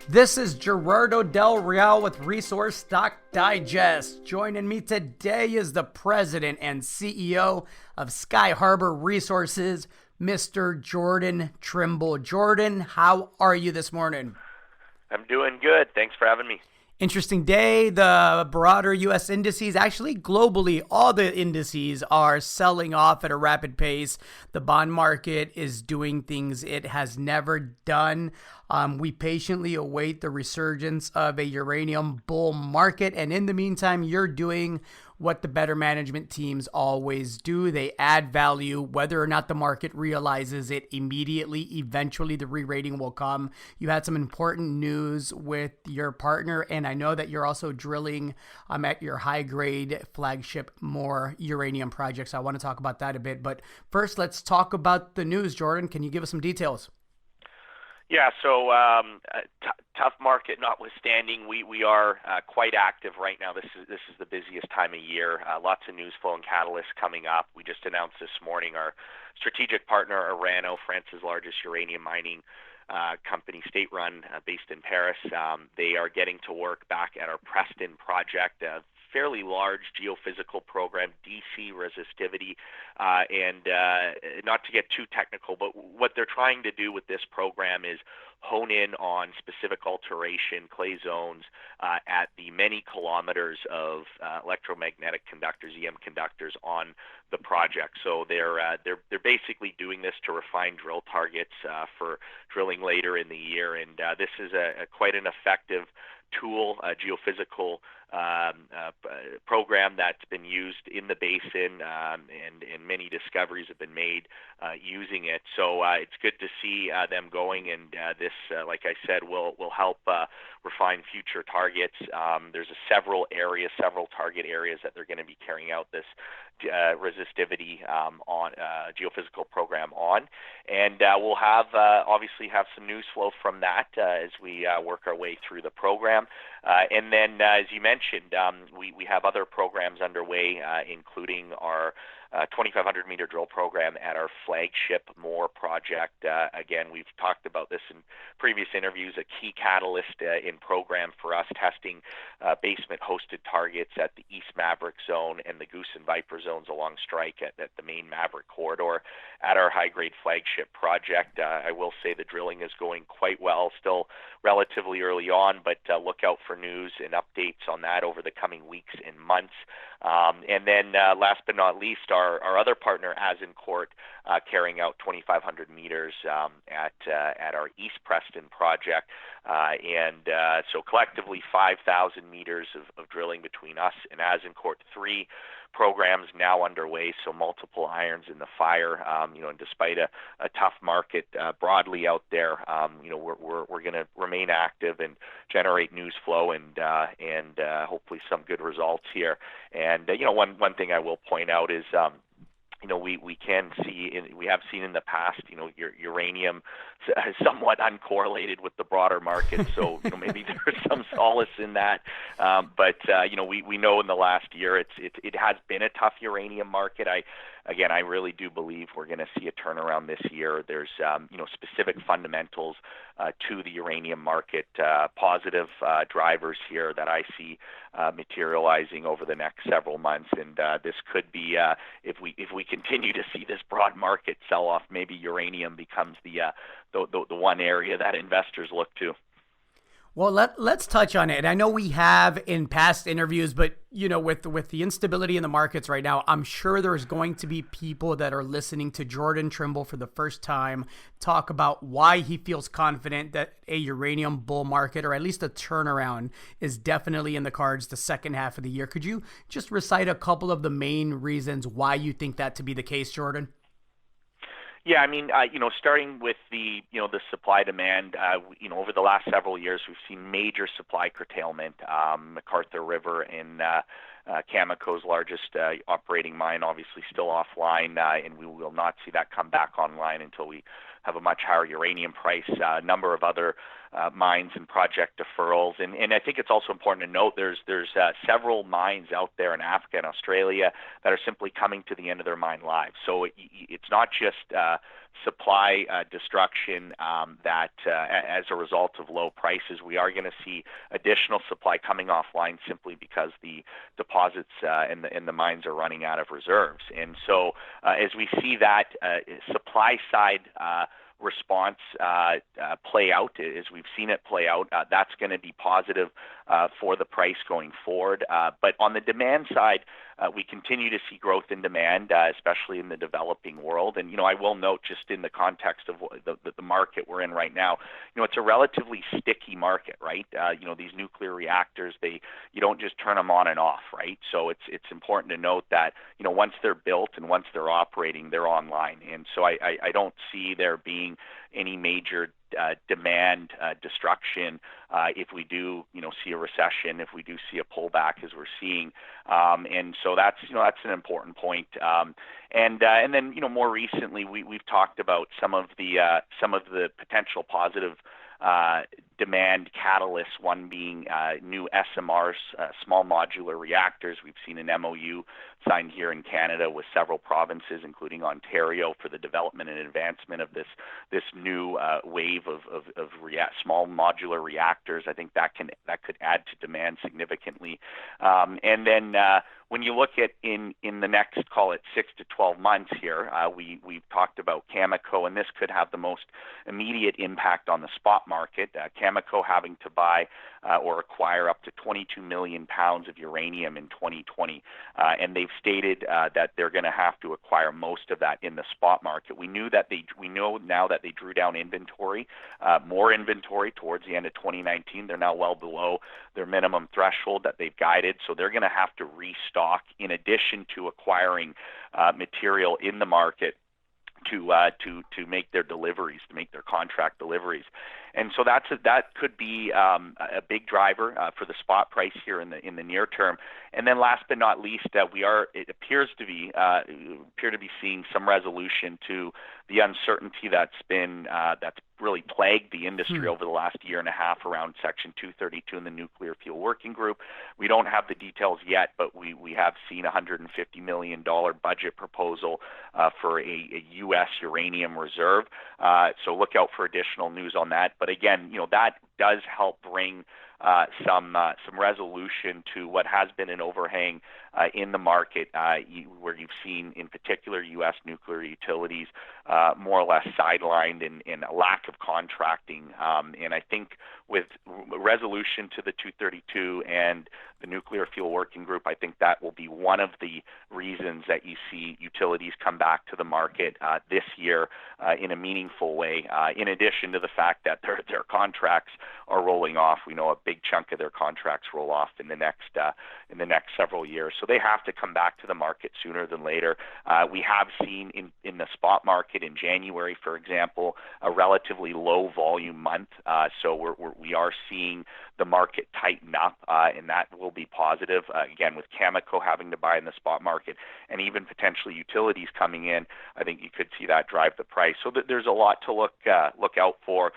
This is Gerardo Del Real with Resource Stock Digest. Joining me today is the president and CEO of Skyharbour Resources, Mr. Jordan Trimble. Jordan, how are you this morning? I'm doing good. Thanks for having me. Interesting day. The broader U.S. indices, actually globally, all the indices are selling off at a rapid pace. The bond market is doing things it has never done. We patiently await the resurgence of a uranium bull market. And in the meantime, you're doing what the better management teams always do. They add value, whether or not the market realizes it immediately. Eventually, the re-rating will come. You had some important news with your partner, and I know that you're also drilling at your high-grade flagship more uranium projects. I want to talk about that a bit. But first, let's talk about the news. Jordan, can you give us some details? Yeah, so tough market notwithstanding, we are quite active right now. This is the busiest time of year. Lots of news flow and catalysts coming up. We just announced this morning our strategic partner, Orano, France's largest uranium mining company, state-run, based in Paris. They are getting to work back at our Preston project, fairly large geophysical program, DC resistivity, and not to get too technical, but what they're trying to do with this program is hone in on specific alteration clay zones at the many kilometers of electromagnetic conductors, EM conductors on the project. So they're basically doing this to refine drill targets for drilling later in the year, and this is quite an effective tool, a geophysical program that's been used in the basin, and many discoveries have been made using it. So it's good to see them going, and this, like I said, will help refine future targets. There's several target areas that they're going to be carrying out this resistivity on geophysical program on, and we'll have obviously have some news flow from that as we work our way through the program. And then, as you mentioned, we have other programs underway, including our 2,500 meter drill program at our flagship Moore project. Again, we've talked about this in previous interviews, a key catalyst in program for us, testing basement hosted targets at the East Maverick Zone and the Goose and Viper zones along strike at the main Maverick corridor at our high-grade flagship project. I will say the drilling is going quite well, still relatively early on, but look out for news and updates on that over the coming weeks and months. And then last but not least, our other partner, Azincourt, carrying out 2,500 meters at our East Preston project. And so collectively 5,000 meters of drilling between us and Azincourt. 3 programs now underway, so multiple irons in the fire. And despite a tough market broadly out there, we're going to remain active and generate news flow and hopefully some good results here. And one thing I will point out is we have seen in the past, uranium is somewhat uncorrelated with the broader market. So, maybe there's some solace in that. But we know in the last year it has been a tough uranium market. I really do believe we're going to see a turnaround this year. There's, specific fundamentals to the uranium market, positive drivers here that I see materializing over the next several months. And this could be, if we continue to see this broad market sell off, maybe uranium becomes the one area that investors look to. Well, let's touch on it. And I know we have in past interviews, but with the instability in the markets right now, I'm sure there's going to be people that are listening to Jordan Trimble for the first time talk about why he feels confident that a uranium bull market, or at least a turnaround, is definitely in the cards the second half of the year. Could you just recite a couple of the main reasons why you think that to be the case, Jordan? Yeah, I mean, starting with the supply demand, over the last several years, we've seen major supply curtailment. McArthur River in Cameco's largest operating mine, obviously still offline, and we will not see that come back online until we have a much higher uranium price. A number of other mines and project deferrals, and I think it's also important to note there's several mines out there in Africa and Australia that are simply coming to the end of their mine lives. So it's not just supply destruction that as a result of low prices, we are going to see additional supply coming offline simply because the deposits and the mines are running out of reserves. And so as we see that supply side response play out, as we've seen it play out, that's going to be positive for the price going forward. But on the demand side, we continue to see growth in demand, especially in the developing world. And, I will note, just in the context of the market we're in right now, it's a relatively sticky market, right? These nuclear reactors, you don't just turn them on and off, right? So it's important to note that, once they're built and once they're operating, they're online. And so I don't see there being any major demand destruction if we do, see a recession, if we do see a pullback as we're seeing, and so that's an important point. And then more recently we've talked about some of the potential positive demand catalysts, one being new SMRs, small modular reactors. We've seen an MOU signed here in Canada with several provinces, including Ontario, for the development and advancement of this new wave of small modular reactors. I think that could add to demand significantly. And then when you look at in the next, call it 6 to 12 months here, we've talked about Cameco, and this could have the most immediate impact on the spot market. Cameco having to buy or acquire up to 22 million pounds of uranium in 2020, and they've stated that they're going to have to acquire most of that in the spot market. We know now that they drew down inventory, more inventory towards the end of 2019. They're now well below their minimum threshold that they've guided, so they're going to have to restock in addition to acquiring material in the market to make their deliveries, to make their contract deliveries. And so that could be a big driver for the spot price here in the near term. And then last but not least, it appears to be seeing some resolution to the uncertainty that's really plagued the industry over the last year and a half around Section 232 in the Nuclear Fuel Working Group. We don't have the details yet, but we have seen a $150 million budget proposal for a U.S. uranium reserve. So look out for additional news on that. But again, that does help bring some resolution to what has been an overhang in the market, where you've seen, in particular, U.S. nuclear utilities more or less sidelined in a lack of contracting. And I think with resolution to the 232 and the Nuclear Fuel Working Group, I think that will be one of the reasons that you see utilities come back to the market this year in a meaningful way, in addition to the fact that their contracts are rolling off. We know a big chunk of their contracts roll off in the next several years. So they have to come back to the market sooner than later. We have seen in the spot market in January, for example, a relatively low volume month. So we are seeing the market tighten up, and that will be positive. Again, with Cameco having to buy in the spot market and even potentially utilities coming in, I think you could see that drive the price. So there's a lot to look out for.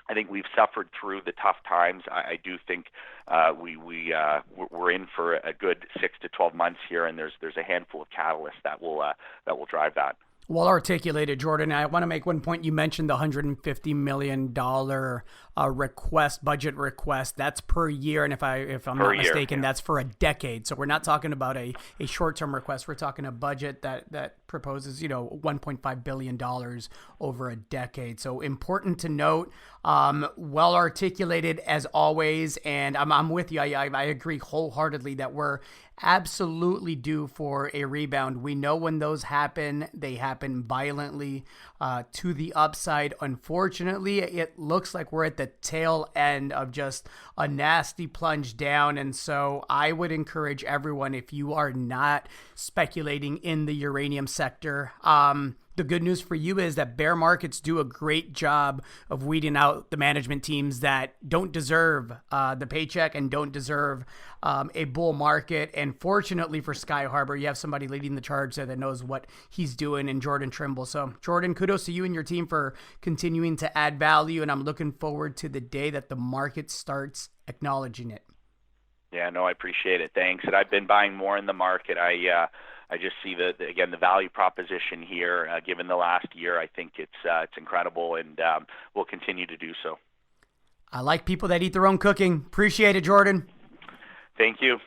I think we've suffered through the tough times. I do think we're in for a good 6 to 12 months here, and there's a handful of catalysts that will drive that. Well articulated, Jordan. I want to make one point. You mentioned the $150 million budget request. That's per year, and if I'm not mistaken, that's for a decade. So we're not talking about a short-term request. We're talking a budget that proposes, $1.5 billion over a decade. So important to note. Well articulated as always, and I'm with you. I agree wholeheartedly that we're absolutely due for a rebound. We know when those happen, they happen violently to the upside. Unfortunately, it looks like we're at the tail end of just a nasty plunge down. And so I would encourage everyone, if you are not speculating in the uranium sector, the good news for you is that bear markets do a great job of weeding out the management teams that don't deserve the paycheck and don't deserve a bull market. And fortunately for Skyharbour, you have somebody leading the charge there that knows what he's doing in Jordan Trimble. So Jordan, kudos to you and your team for continuing to add value. And I'm looking forward to the day that the market starts acknowledging it. Yeah, no, I appreciate it. Thanks. And I've been buying more in the market. I I just see again the value proposition here. Given the last year, I think it's incredible, and we'll continue to do so. I like people that eat their own cooking. Appreciate it, Jordan. Thank you.